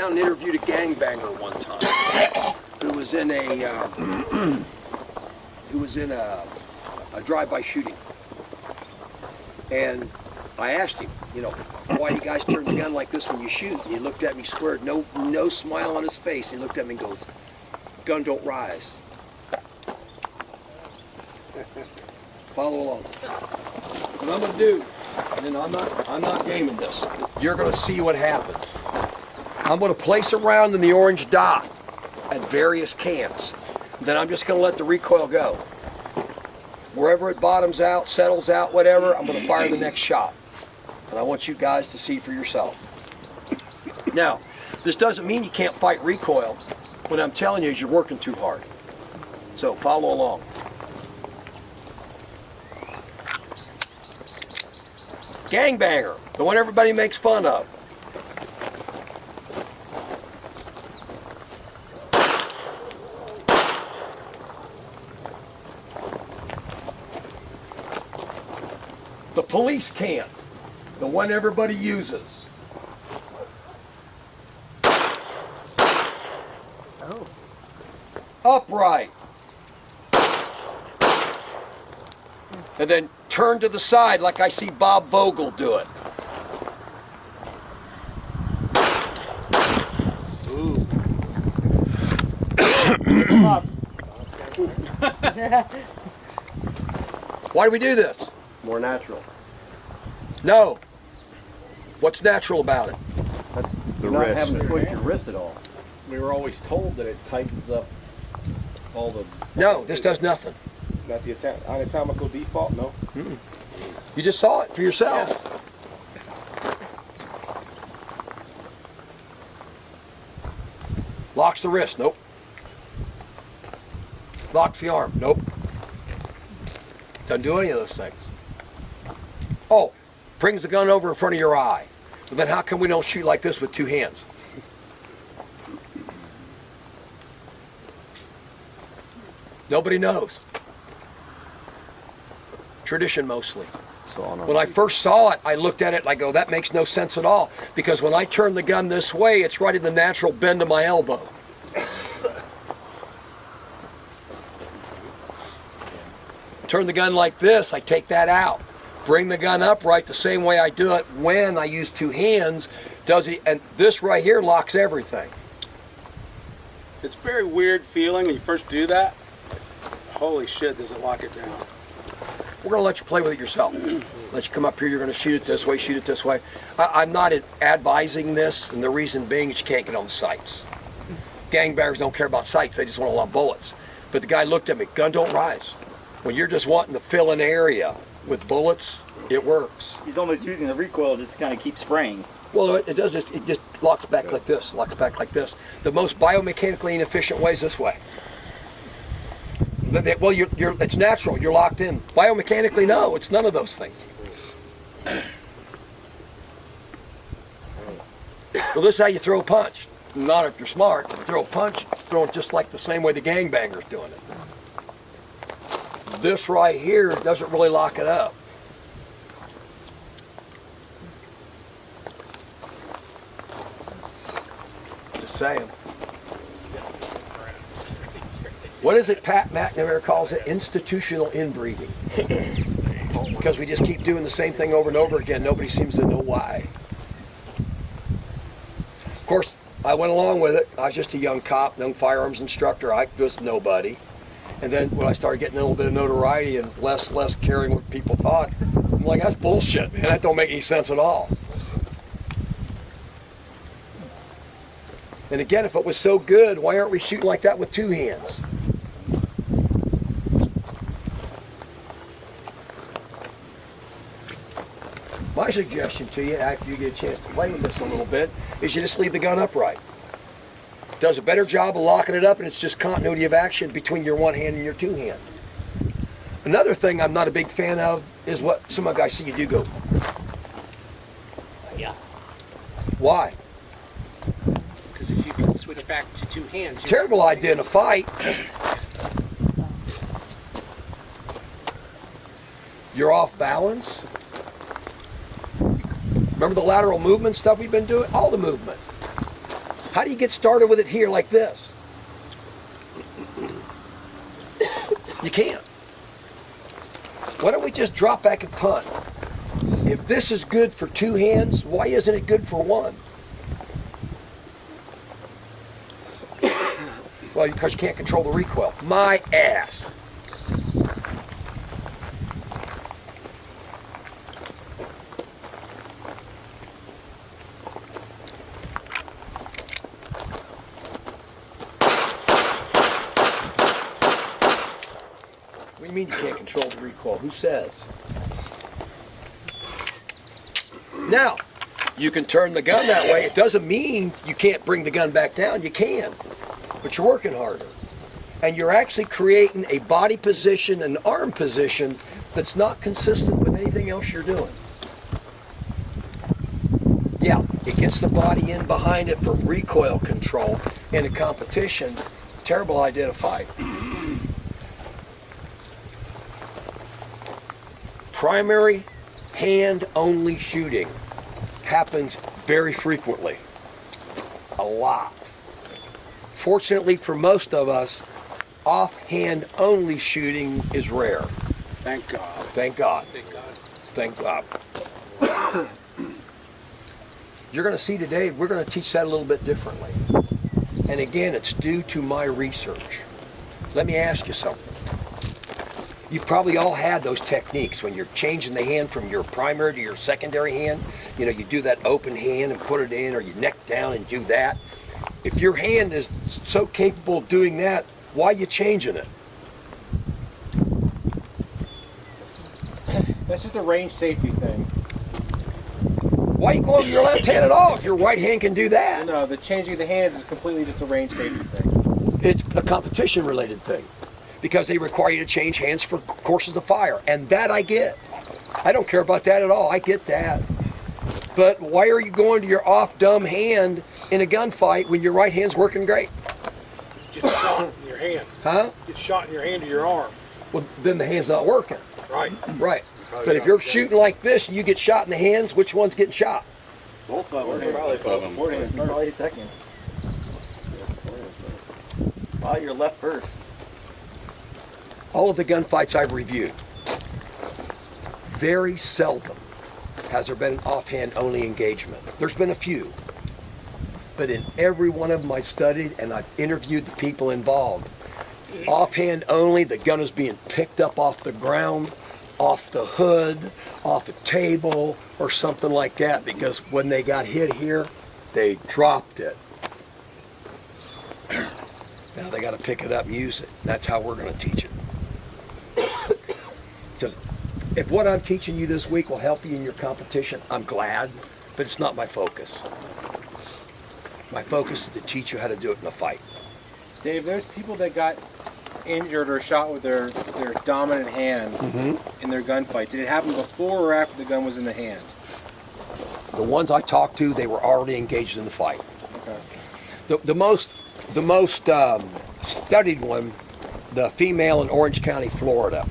down and interviewed a gangbanger one time who was in a drive-by shooting. And I asked him, you know, why do you guys turn the gun like this when you shoot? And he looked at me squared, no smile on his face. He looked at me and goes, gun don't rise. Follow along. What I'm gonna do, and I'm not gaming this. You're gonna see what happens. I'm gonna place a round in the orange dot at various cans. Then I'm just gonna let the recoil go. Wherever it bottoms out, settles out, whatever, I'm gonna fire the next shot. And I want you guys to see for yourself. Now, this doesn't mean you can't fight recoil. What I'm telling you is you're working too hard. So follow along. Gangbanger, the one everybody makes fun of. The police can't, the one everybody uses. Oh. Upright. And then turn to the side like I see Bob Vogel do it. Ooh. Why do we do this? More natural. No. What's natural about it? That's the not having to push your wrist at all. We were always told that it tightens up all the... No, this does nothing. It's not the anatomical default, no? Mm-mm. You just saw it for yourself. Yeah. Locks the wrist, nope. Locks the arm, nope. Doesn't do any of those things. Oh, brings the gun over in front of your eye. But then how come we don't shoot like this with two hands? Nobody knows. Tradition mostly. When I first saw it, I looked at it and I go, that makes no sense at all. Because when I turn the gun this way, it's right in the natural bend of my elbow. Turn the gun like this, I take that out. Bring the gun upright the same way I do it when I use two hands. And this right here locks everything. It's a very weird feeling when you first do that. Holy shit, does it lock it down. We're going to let you play with it yourself. Let you come up here, you're going to shoot it this way, shoot it this way. I'm not advising this, and the reason being is you can't get on the sights. Gangbangers don't care about sights, they just want to lump bullets. But the guy looked at me, gun don't rise. When you're just wanting to fill an area with bullets, it works. He's almost using the recoil just to kind of keep spraying. Well, it just locks back like this, locks back like this. The most biomechanically inefficient way is this way. Well, it's natural, you're locked in. Biomechanically, no, it's none of those things. Well, this is how you throw a punch. Not if you're smart. Throw a punch, throw it just like the same way the gangbanger's doing it. This right here doesn't really lock it up. Just saying. What is it Pat McNamara calls it? Institutional inbreeding. Because we just keep doing the same thing over and over again. Nobody seems to know why. Of course, I went along with it. I was just a young cop, young firearms instructor. I was nobody. And then when I started getting a little bit of notoriety and less caring what people thought, I'm like, that's bullshit, man. That don't make any sense at all. And again, if it was so good, why aren't we shooting like that with two hands? My suggestion to you, after you get a chance to play with this a little bit, is you just leave the gun upright. It does a better job of locking it up, and it's just continuity of action between your one hand and your two hand. Another thing I'm not a big fan of is what some of the guys see you do go. Yeah. Why? Because if you can switch back to two hands. Terrible idea in a fight. You're off balance. Remember the lateral movement stuff we've been doing? All the movement. How do you get started with it here like this? You can't. Why don't we just drop back and punt? If this is good for 2 hands, why isn't it good for 1? Well, because you can't control the recoil. My ass. What do you mean you can't control the recoil? Who says? Now, you can turn the gun that way. It doesn't mean you can't bring the gun back down. You can, but you're working harder. And you're actually creating a body position, an arm position that's not consistent with anything else you're doing. Yeah, it gets the body in behind it for recoil control in a competition. Terrible idea to fight. Primary hand-only shooting happens very frequently, a lot. Fortunately for most of us, offhand-only shooting is rare. Thank God. Thank God. Thank God. Thank God. You're going to see today, we're going to teach that a little bit differently. And again, it's due to my research. Let me ask you something. You've probably all had those techniques when you're changing the hand from your primary to your secondary hand. You know, you do that open hand and put it in, or you neck down and do that. If your hand is so capable of doing that, why are you changing it? That's just a range safety thing. Why are you going to your left hand at all if your right hand can do that? No, the changing of the hands is completely just a range safety thing. It's a competition related thing, because they require you to change hands for courses of fire, and that I get. I don't care about that at all. I get that. But why are you going to your off dumb hand in a gunfight when your right hand's working great? Get shot in your hand. Huh? Get shot in your hand or your arm. Well, then the hand's not working. Right. Right. But if you're shooting like this and you get shot in the hands, which one's getting shot? Both of them. Probably second. Probably your left first. All of the gunfights I've reviewed, very seldom has there been an offhand only engagement. There's been a few, but in every one of them I studied and I've interviewed the people involved. Offhand only, the gun is being picked up off the ground, off the hood, off a table, or something like that, because when they got hit here, they dropped it. Now they got to pick it up and use it. That's how we're going to teach it. If what I'm teaching you this week will help you in your competition, I'm glad, but it's not my focus. My focus is to teach you how to do it in a fight. Dave, there's people that got injured or shot with their dominant hand in their gunfight. Did it happen before or after the gun was in the hand? The ones I talked to, they were already engaged in the fight. Okay. The most studied one, the female in Orange County, Florida.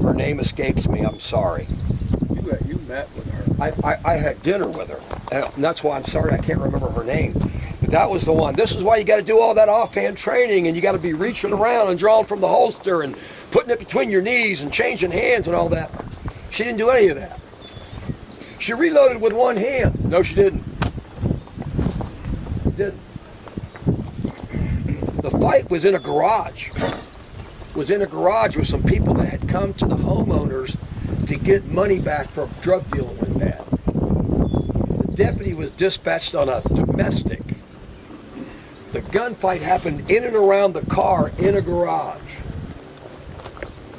Her name escapes me, I'm sorry. You met with her. I had dinner with her, and that's why I'm sorry I can't remember her name. But that was the one. This is why you got to do all that offhand training, and you got to be reaching around and drawing from the holster and putting it between your knees and changing hands and all that. She didn't do any of that. She reloaded with one hand. No, she didn't. Didn't. The fight was in a garage. Was in a garage with some people that had come to the homeowners to get money back for a drug deal that went bad. The deputy was dispatched on a domestic. The gunfight happened in and around the car in a garage.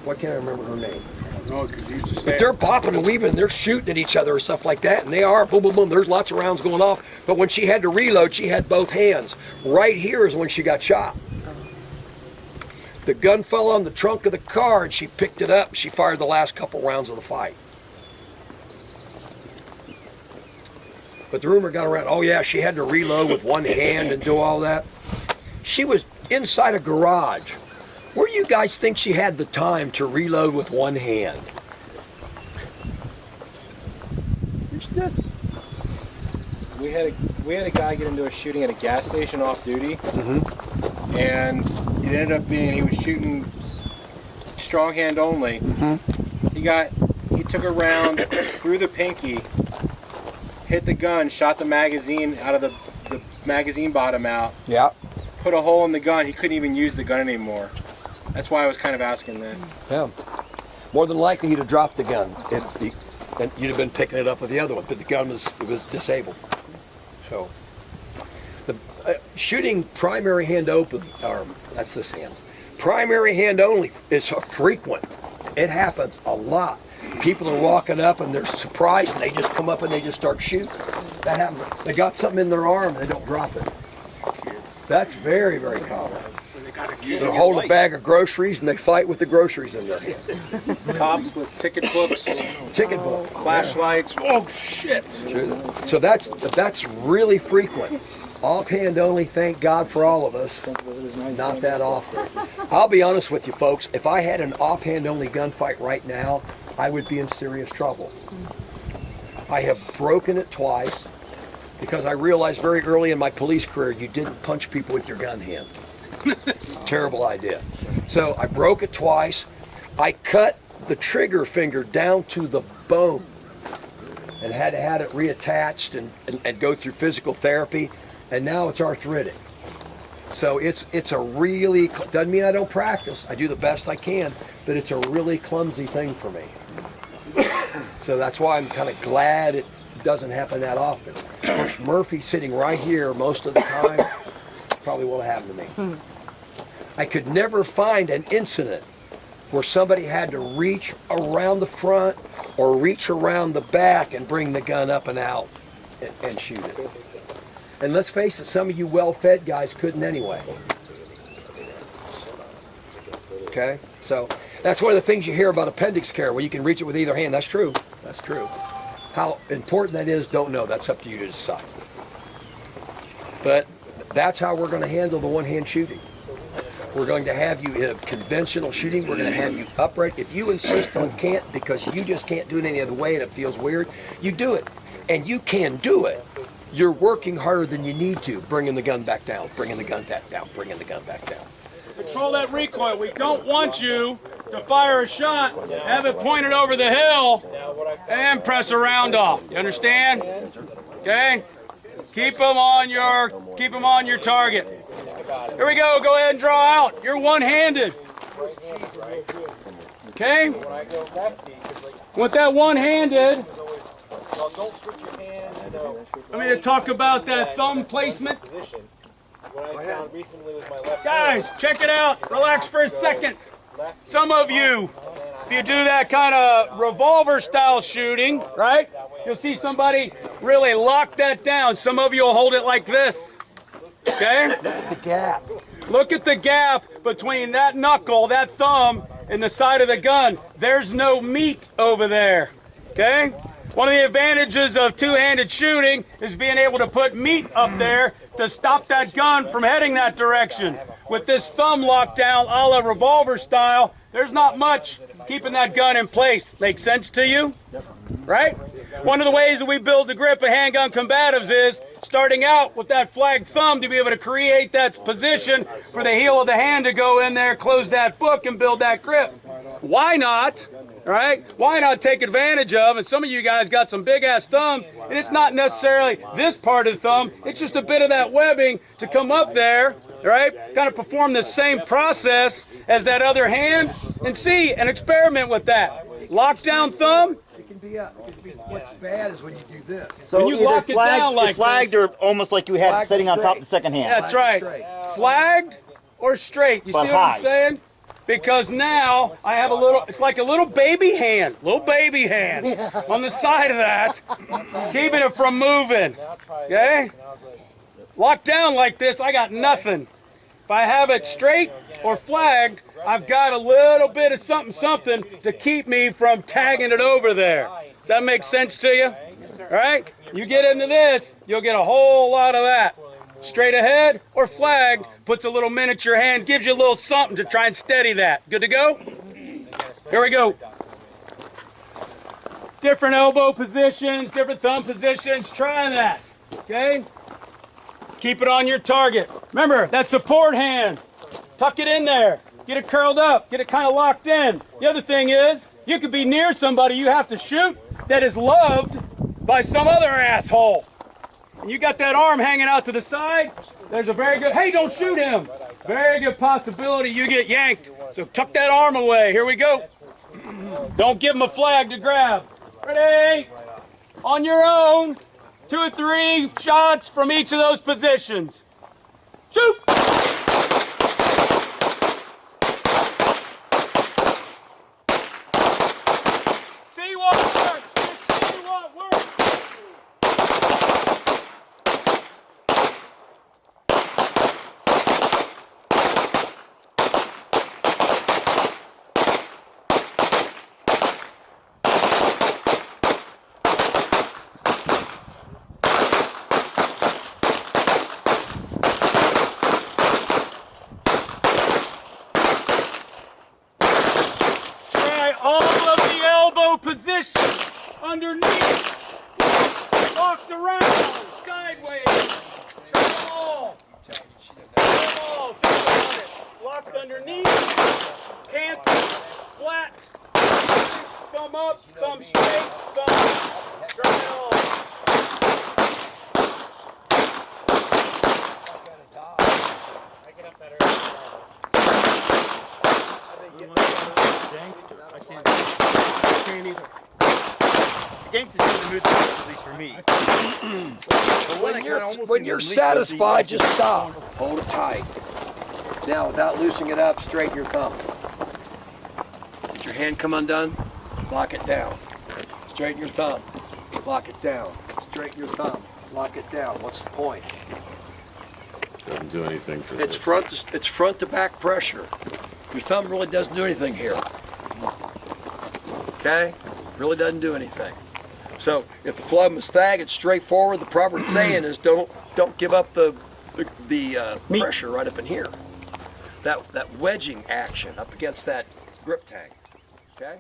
Why can't I remember her name? No, because you used to say. But they're popping and weaving, and they're shooting at each other and stuff like that, and they are, boom, boom, boom, there's lots of rounds going off. But when she had to reload, she had both hands. Right here is when she got shot. The gun fell on the trunk of the car, and she picked it up, and she fired the last couple rounds of the fight. But the rumor got around, oh yeah, she had to reload with one hand and do all that. She was inside a garage. Where do you guys think she had the time to reload with one hand? We had we had a guy get into a shooting at a gas station off duty, and it ended up being he was shooting strong hand only. He took a round through the pinky, hit the gun, shot the magazine out of the magazine bottom out. Yeah. Put a hole in the gun. He couldn't even use the gun anymore. That's why I was kind of asking that. Yeah. More than likely you'd have dropped the gun and you'd have been picking it up with the other one, but the gun was disabled. So, shooting primary hand open, or that's this hand. Primary hand only is frequent. It happens a lot. People are walking up and they're surprised and they just come up and they just start shooting. That happens. They got something in their arm and they don't drop it. That's very, very common. They hold a bag of groceries and they fight with the groceries in their hand. Cops with ticket books, Ticket book. flashlights. Oh shit! So that's really frequent. Offhand only, thank God for all of us. Not that often. I'll be honest with you folks, if I had an offhand only gunfight right now, I would be in serious trouble. I have broken it twice because I realized very early in my police career you didn't punch people with your gun hand. Terrible idea. So I broke it twice. I cut the trigger finger down to the bone and had to have it reattached and go through physical therapy, and now it's arthritic. So it's a really, doesn't mean I don't practice. I do the best I can, but it's a really clumsy thing for me. So that's why I'm kind of glad it doesn't happen that often. Of course, Murphy's sitting right here most of the time. Probably won't happen to me. I could never find an incident where somebody had to reach around the front or reach around the back and bring the gun up and out and shoot it. And let's face it, some of you well-fed guys couldn't anyway. Okay? So that's one of the things you hear about appendix care, where you can reach it with either hand. That's true. That's true. How important that is, don't know. That's up to you to decide. But that's how we're going to handle the one-hand shooting. We're going to have you in a conventional shooting. We're going to have you upright. If you insist on can't because you just can't do it any other way and it feels weird, you do it. And you can do it. You're working harder than you need to, bringing the gun back down, bringing the gun back down, bringing the gun back down. Control that recoil. We don't want you to fire a shot, have it pointed over the hill, and press a round off. You understand? Okay? Keep them on your target. Here we go. Go ahead and draw out. You're one-handed. Okay? With that one-handed, I'm going to talk about that thumb placement. Guys, check it out. Relax for a second. Some of you, if you do that kind of revolver style shooting, right? You'll see somebody really lock that down. Some of you will hold it like this. Okay? Look at the gap. Look at the gap between that knuckle, that thumb, and the side of the gun. There's no meat over there. Okay? One of the advantages of two-handed shooting is being able to put meat up there to stop that gun from heading that direction. With this thumb locked down a la revolver style, there's not much keeping that gun in place. Make sense to you? Right? One of the ways that we build the grip of Handgun Combatives is starting out with that flagged thumb to be able to create that position for the heel of the hand to go in there, close that book, and build that grip. Why not? Right? Why not take advantage of, and some of you guys got some big-ass thumbs, and it's not necessarily this part of the thumb, it's just a bit of that webbing to come up there, right? Kind of perform the same process as that other hand, and see and experiment with that. Lockdown thumb. What's bad is when you do this. So when you either lock it down like flagged this. or almost like you had Flagged sitting on top straight. of the second hand. That's right. Flagged or straight. You see But what I'm high. saying? Because now I have a little, it's like a little baby hand on the side of that, keeping it from moving. Okay? Locked down like this, I got nothing. If I have it straight or flagged, I've got a little bit of something to keep me from tagging it over there. Does that make sense to you? All right? You get into this, you'll get a whole lot of that. Straight ahead or flagged, puts a little miniature hand, gives you a little something to try and steady that. Good to go? Here we go. Different elbow positions, different thumb positions. Try that. Okay? Keep it on your target. Remember, that support hand. Tuck it in there. Get it curled up. Get it kind of locked in. The other thing is, you could be near somebody you have to shoot that is loved by some other asshole. And you got that arm hanging out to the side, there's a very good, hey, don't shoot him. Very good possibility you get yanked. So tuck that arm away. Here we go. Don't give him a flag to grab. Ready? On your own. 2 or 3 shots from each of those positions. Shoot! See what works. Just see what works. Position underneath, walked around, sideways, try them all, think about it, locked underneath, canter, flat, thumb up, thumb straight, thumb, try it all. Gangsters should have moved the house, at least for me. When you're satisfied, just stop. Hold it tight. Now, without loosening it up, straighten your thumb. Did your hand come undone? Lock it down. Straighten your thumb. Lock it down. Straighten your thumb. Lock it down. What's the point? Doesn't do anything for It's front to back pressure. Your thumb really doesn't do anything here. Okay? Really doesn't do anything. So if the phlegm is thag, it's straightforward. The proper saying is don't give up the pressure right up in here. That wedging action up against that grip tag. Okay?